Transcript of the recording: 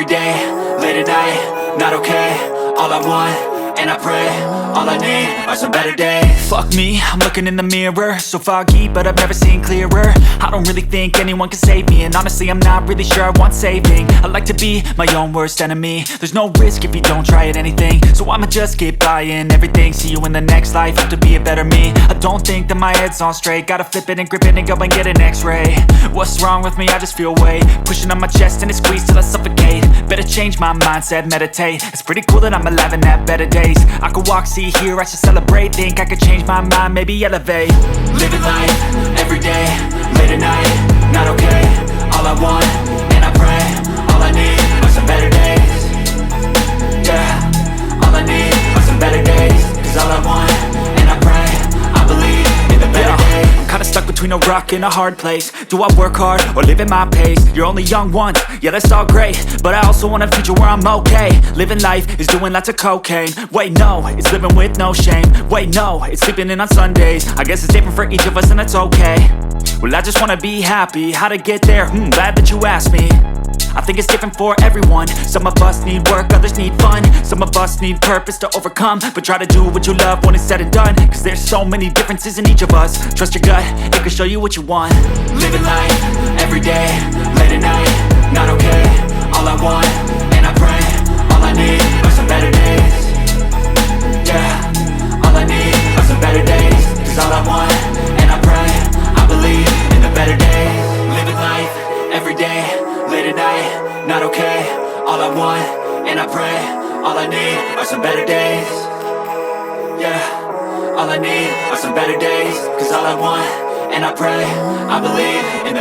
day, late at night, not okay. All I want, and I pray, all I need are some better days. Fuck me, I'm looking in the mirror, so foggy, but I've never seen clearer. I don't really think anyone can save me, and honestly I'm not really sure I want saving. I like to be my own worst enemy. There's no risk if you don't try at anything, so I'ma just keep buying everything. See you in the next life, have to be a better me. I don't think that my head's on straight, gotta flip it and grip it and go and get an x-ray. What's wrong with me? I just feel weight pushing on my chest and it squeezes till I suffocate. Better change my mindset, meditate. It's pretty cool that I'm alive and have better days. I could walk, see, hear, I should celebrate. Think I could change my mind, maybe elevate. Living life, every day, late at night, not okay. All I want, and I pray, all I need are some better days. Yeah, all I need are some better days. Cause all I want, and I pray, I believe in the better days. I'm kinda stuck between a rock and a hard place. Do I work hard or live at my pace? You're only young once, yeah that's all great, but I also want a future where I'm okay. Living life is doing lots of cocaine. Wait no, it's living with no shame. Wait no, it's sleeping in on Sundays. I guess it's different for each of us and that's okay. Well I just wanna be happy, how to get there? Glad that you asked me. I think it's different for everyone. Some of us need work, others need fun. Some of us need purpose to overcome. But try to do what you love when it's said and done. Cause there's so many differences in each of us. Trust your gut, it can show you what you want. Living life, every day, late at night, not okay. All I want, and I pray, all I need are some better days. Yeah, all I need are some better days. Cause all I want, and I pray, I believe in the better days. Living life, every day, late at night, not okay. All I want, and I pray, all I need are some better days. Yeah, all I need are some better days. Cause all I want, and I pray, I believe in the